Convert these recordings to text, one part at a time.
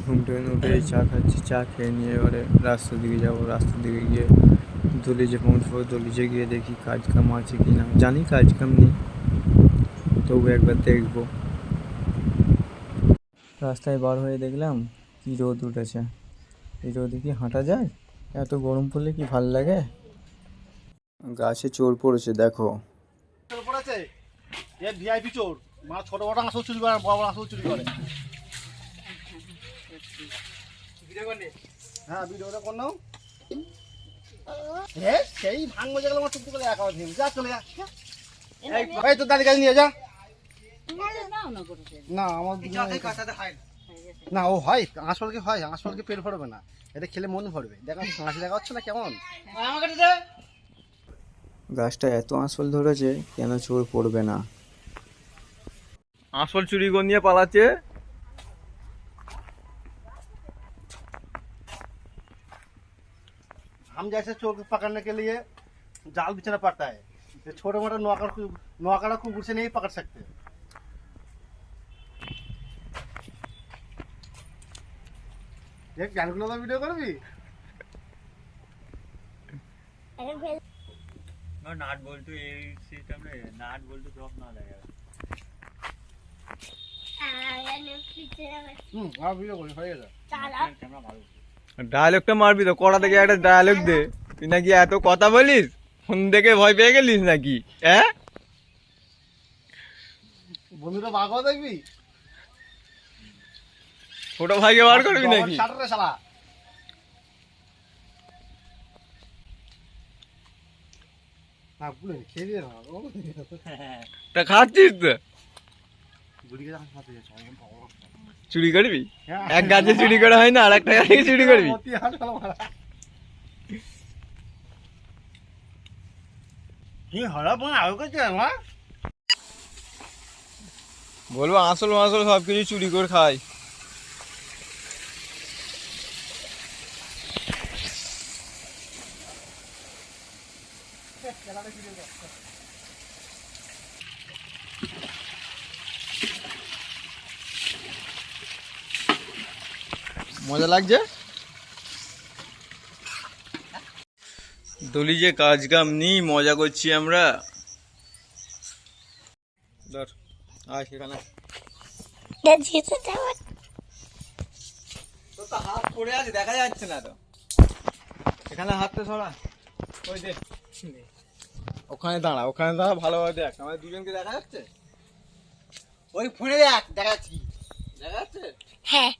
ঘুম থেকে উঠে চা খাচ্ছি, চা খেয়ে নিয়ে এবারে রাস্তার দিকে যাবো। রাস্তার দিকে গিয়ে দলিজে পৌঁছবো। দলিজে গিয়ে দেখি কাজ কাম আছে কি না, জানি কাজ কাম নেই, তবু একবার দেখবো। রাস্তায় বার হয়ে দেখলাম কি রোদ উঠেছে। এই রোদে কি হাঁটা যায়? এত গরম পড়লে কি ভাল লাগে? গাছে চোর পড়েছে, দেখো। চোর পড়েছে, এ ভিআইপি চোর। মানে ছোট বড় আসল চুরি করে, বড় বড় আসল চুরি করে। হ্যাঁ, ভিডিওটা কর নাও। সেই ভাঙবো যেগুলো আমার টুকটুক করে একা দিন, যা চলে যা। এই তো দাদি কাছে নিয়ে যা। না আমার না, ও হয় আসলকে, হয় আসলকে পেট ভরবে না, এটা খেলে মন ভরবে। দেখো হাসি দেখা হচ্ছে না কেমন? গাছটা এত আঁশফল ধরেছে, কেন চোর পড়বে না? আঁশফল চুরি করে নিয়ে পালাচ্ছে। हम जैसे चोर को पकड़ने के लिए जाल बिछाना पड़ता है। छोटे मोटे नौकरा कुकुर से नहीं पकड़ सकते। एक जानकुला का वीडियो कर भी नाट बोल तो ये सिस्टम रे, नाट बोल तो ड्रॉप ना लगेगा। हां वीडियो कर হয়ে গেছে। ক্যামেরা ভালো। ডায়লগটা মারবি তো, কড়া থেকে একটা ডায়লগ দে। তুই নাকি এত কথা বলিস, ফোন দেখে ভয় পেয়ে গেলিস নাকি? হ্যাঁ, বন্ধুরা ভাগও দেখবি, ছোট ভাইকে বার করবি নাকি? শাটারে শালা না বুঝলি, খেয়ে দিয়ে না তা খাচ্ছিস তো? বুড়িকে যখন সাথে যাচ্ছে চুরি করবি? এক গাছে চুরি করা হয় না, আর একটা গাছে চুরি করবি? কি হলো বোন, আগে করছে আমার বলবো আসল মাসল সব কিছু চুরি করে খাই। মজা লাগছে। দলি যে কাজ কাম নেই, মজা করছি আমরা। ধর আয় সেখানে। তোর তো হাত পড়ে আছে, দেখা যাচ্ছে না তো। এখানে হাতটা সরা, ওই দেখ ওখানে দাঁড়া, ওখানে দাঁড়া, ভালোভাবে দেখ। আমাদের দুজনকে দেখা যাচ্ছে? ওই ফোনে দেখ, দেখা যাচ্ছে কি? দেখা যাচ্ছে? হ্যাঁ।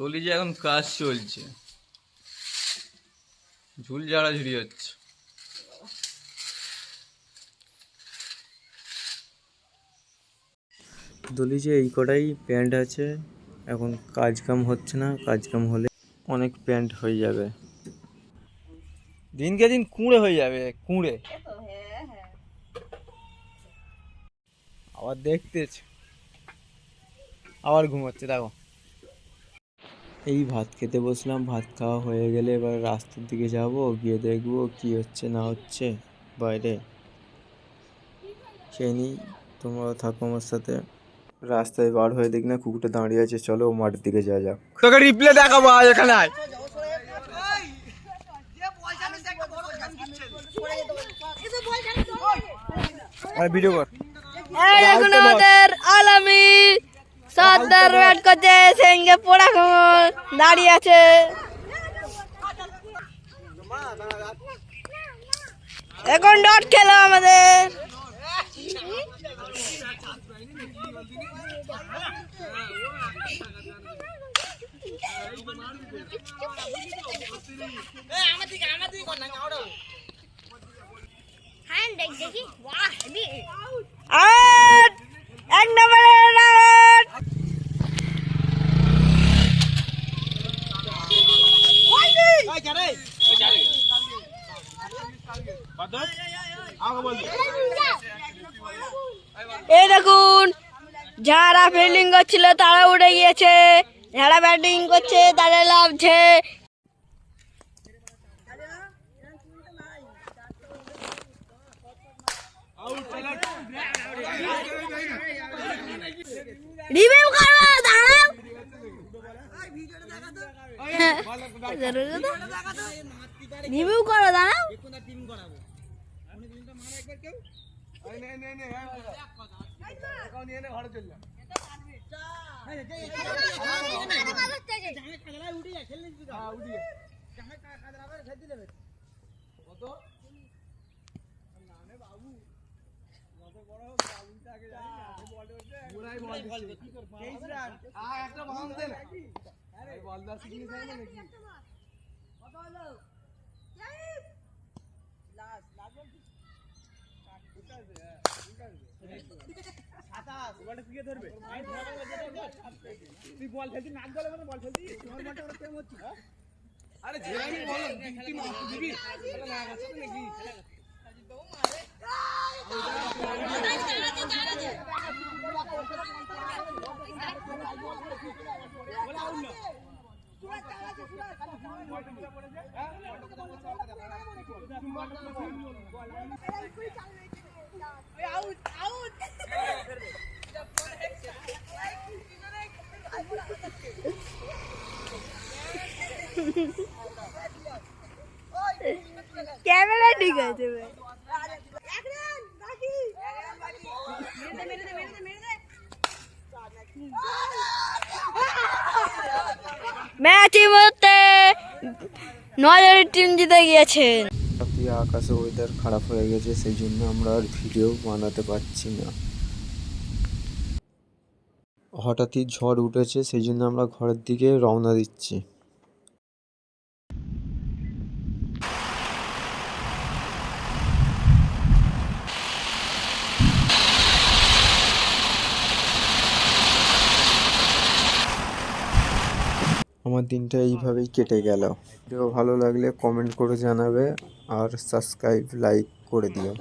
দলি যে এখন কাজ চলছে, ঝুল ঝাড়াঝুড়ি হচ্ছে। দলি যে এই কটাই প্যান্ট আছে, এখন কাজ কাম হচ্ছে না। কাজ কাম হলে অনেক প্যান্ট হয়ে যাবে, দিনকে দিন কুঁড়ে হয়ে যাবে, কুঁড়ে। আবার দেখতেছ, আবার ঘুমাচ্ছে। দেখো, এই ভাত খেতে বসলাম। ভাত খাওয়া হয়ে গেলে এবার রাস্তার দিকে যাব, গিয়ে দেখবো কি হচ্ছে না হচ্ছে বাইরে। খেয়ে নিই, তোমরাও থাকো আমার সাথে। রাস্তায় বার হয়ে দেখি না কুকুরটা দাঁড়িয়ে আছে, চলো মাঠের দিকে যাওয়া যাক। তোকে রিপ্লে দেখাবো আজ এখানে। আয় ভিডিও কর। এখন আমাদের আলামি সর্দার ব্যাট করছে, সঙ্গে পোড়া খবর দাঁড়িয়ে আছে। এখন ডট খেলো আমাদের। এক নম্বরের আউট। আগে বল এই দেখুন, যারা ফিল্ডিং করছিল তারা উঠে গিয়েছে, যারা ব্যাটিং করছে তারা লাভছে। রিভিউ করো, দাঁড়াও। রিভিউ করো, দাঁড়াও। ক্যামেরা ঠিক আছে ভাই। ম্যাচ মধ্যে নজরের টিম জিতে গিয়েছেন। আকাশে ওয়েদার খারাপ হয়ে গেছে, সেই জন্য আমরা আর ভিডিও বানাতে পারছি না। হঠাৎই ঝড় উঠেছে, সেই জন্য আমরা ঘরের দিকে রওনা দিচ্ছি। আমার দিনটা এইভাবেই কেটে গেল। ভিডিও ভালো লাগলে কমেন্ট করে জানাবে আর সাবস্ক্রাইব লাইক করে দিও।